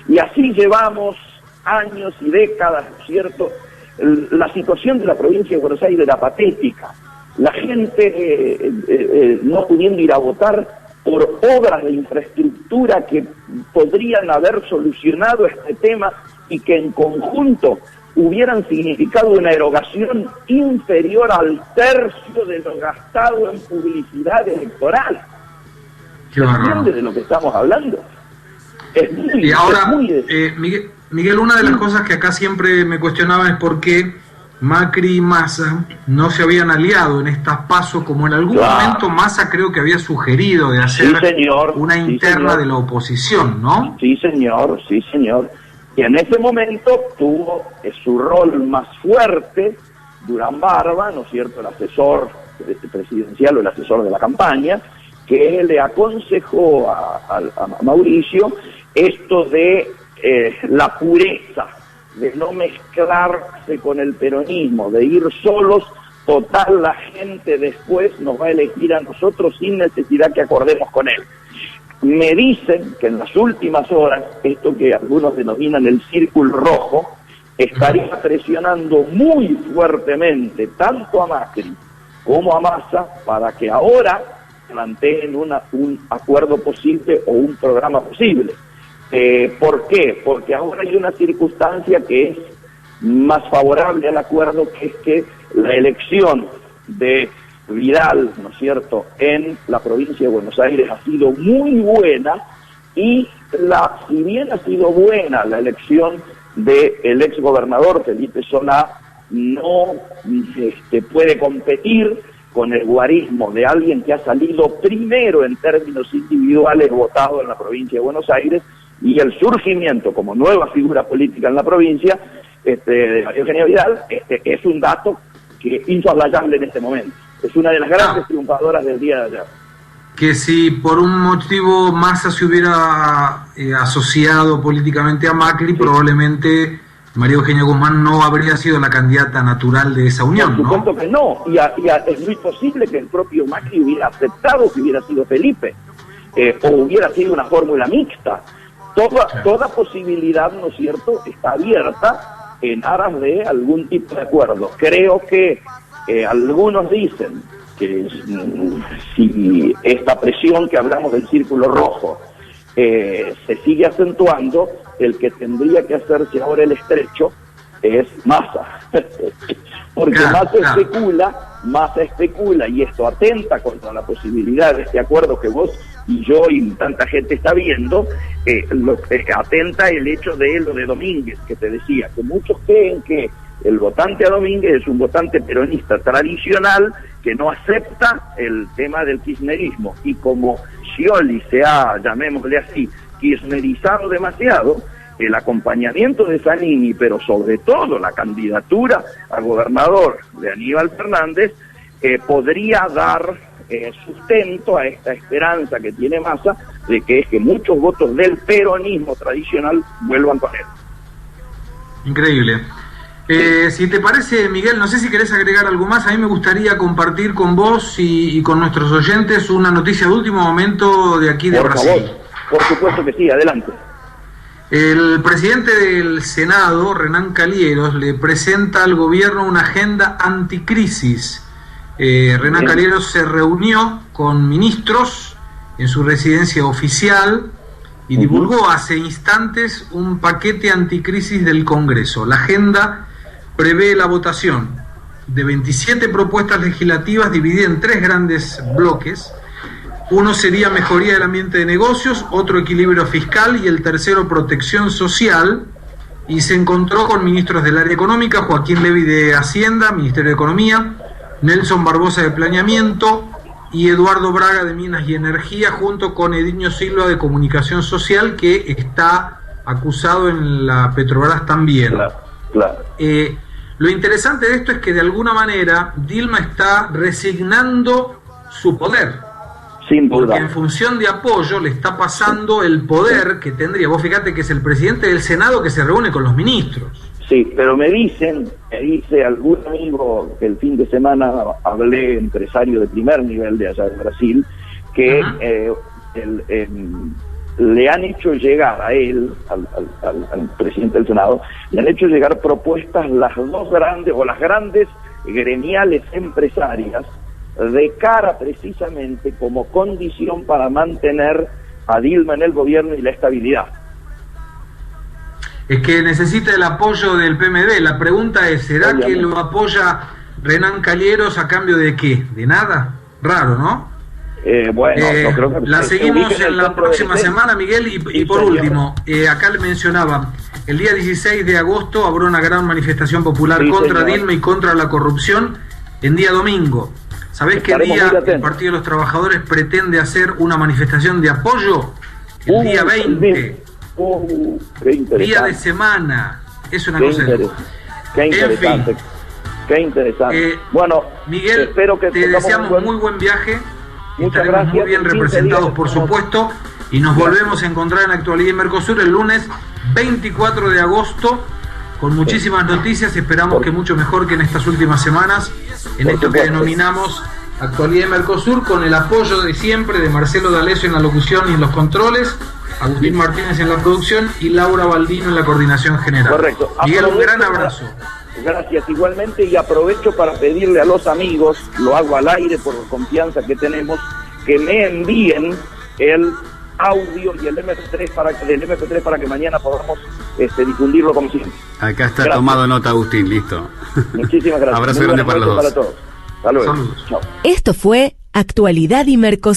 Y así llevamos años y décadas, ¿no es cierto? La situación de la provincia de Buenos Aires era patética. La gente no pudiendo ir a votar por obras de infraestructura que podrían haber solucionado este tema y que en conjunto hubieran significado una erogación inferior al tercio de lo gastado en publicidad electoral. ¿Se entiende de lo que estamos hablando? Y ahora, Miguel, una de las cosas que acá siempre me cuestionaba es por qué Macri y Massa no se habían aliado en estas PASO, como en algún momento Massa creo que había sugerido de hacer una interna de la oposición, ¿no? Sí, señor. Y en ese momento tuvo su rol más fuerte Durán Barba, ¿no es cierto?, el asesor presidencial o el asesor de la campaña, que le aconsejó a Mauricio esto de la pureza de no mezclarse con el peronismo, de ir solos. Total, la gente después nos va a elegir a nosotros sin necesidad que acordemos con él. Me dicen que en las últimas horas, esto que algunos denominan el círculo rojo, estaría presionando muy fuertemente tanto a Macri como a Massa para que ahora planteen un acuerdo posible o un programa posible. ¿Por qué? Porque ahora hay una circunstancia que es más favorable al acuerdo, que es que la elección de Vidal, ¿no es cierto?, en la provincia de Buenos Aires ha sido muy buena, y si bien ha sido buena la elección del ex gobernador Felipe Solá, no puede competir con el guarismo de alguien que ha salido primero en términos individuales votado en la provincia de Buenos Aires, y el surgimiento como nueva figura política en la provincia de María Eugenia Vidal es un dato que insoslayable en este momento. Es una de las grandes triunfadoras del día de ayer. Que si por un motivo Massa se hubiera asociado políticamente a Macri, probablemente María Eugenia Guzmán no habría sido la candidata natural de esa unión, por supuesto, ¿no? Que no, y es muy posible que el propio Macri hubiera aceptado que hubiera sido Felipe, o hubiera sido una fórmula mixta. Toda posibilidad, ¿no es cierto?, está abierta en aras de algún tipo de acuerdo. Creo que algunos dicen que si esta presión que hablamos del círculo rojo se sigue acentuando, el que tendría que hacerse ahora el estrecho es Massa. Porque Massa especula, y esto atenta contra la posibilidad de este acuerdo que vos y yo y tanta gente está viendo. Atenta el hecho de lo de Domínguez, que te decía, que muchos creen que el votante a Domínguez es un votante peronista tradicional que no acepta el tema del kirchnerismo, y como Scioli se ha, llamémosle así, kirchnerizado demasiado, el acompañamiento de Zanini, pero sobre todo la candidatura a gobernador de Aníbal Fernández, podría dar sustento a esta esperanza que tiene Massa de que muchos votos del peronismo tradicional vuelvan con él. Increíble. Si te parece, Miguel, no sé si querés agregar algo más. A mí me gustaría compartir con vos y con nuestros oyentes una noticia de último momento de aquí de Brasil. Por favor, por supuesto que sí, adelante. El presidente del Senado, Renan Calheiros, le presenta al gobierno una agenda anticrisis. Renan Calheiros se reunió con ministros en su residencia oficial y divulgó hace instantes un paquete anticrisis del Congreso. La agenda prevé la votación de 27 propuestas legislativas divididas en 3 grandes bloques. Uno sería mejoría del ambiente de negocios, otro equilibrio fiscal y el tercero protección social. Y se encontró con ministros del área económica, Joaquín Levy de Hacienda, Ministerio de Economía, Nelson Barbosa de Planeamiento y Eduardo Braga de Minas y Energía, junto con Edinho Silva de Comunicación Social, que está acusado en la Petrobras también. Claro. Lo interesante de esto es que de alguna manera Dilma está resignando su poder. Sin duda. Porque en función de apoyo le está pasando el poder que tendría. Vos fíjate que es el presidente del Senado que se reúne con los ministros. Sí, pero me dice algún amigo que el fin de semana hablé, empresario de primer nivel de allá de Brasil, que le han hecho llegar a él, al presidente del Senado, le han hecho llegar propuestas las grandes gremiales empresarias, de cara precisamente como condición para mantener a Dilma en el gobierno y la estabilidad. Es que necesita el apoyo del PMD. La pregunta es, ¿será que lo apoya Renan Calheiros a cambio de qué? ¿De nada? Raro, ¿no? No creo que la seguimos en la próxima semana, Miguel, y por último, acá le mencionaba, el día 16 de agosto habrá una gran manifestación popular contra Dilma y contra la corrupción en día domingo. ¿Sabés qué día el Partido de los Trabajadores pretende hacer una manifestación de apoyo? El día 20. Día de semana. Es una cosa. Qué interesante. En fin, qué interesante. Bueno, Miguel, espero que te deseamos muy buen viaje. Muchas Estaremos gracias. muy bien representados, por supuesto. Y nos volvemos a encontrar en Actualidad y Mercosur el lunes 24 de agosto con muchísimas noticias, esperamos que mucho mejor que en estas últimas semanas, en esto que denominamos Actualidad de Mercosur, con el apoyo de siempre de Marcelo D'Alessio en la locución y en los controles, Agustín Martínez en la producción y Laura Baldino en la coordinación general. Correcto. Miguel, un gran abrazo. Gracias, igualmente, y aprovecho para pedirle a los amigos, lo hago al aire por la confianza que tenemos, que me envíen el audio y el MP3 para que mañana podamos difundirlo como siempre. Acá está tomado nota, Agustín, listo. Muchísimas gracias. Abrazo grande para los dos. Para todos. Hasta luego. Saludos. Chao. Esto fue Actualidad y Mercosur.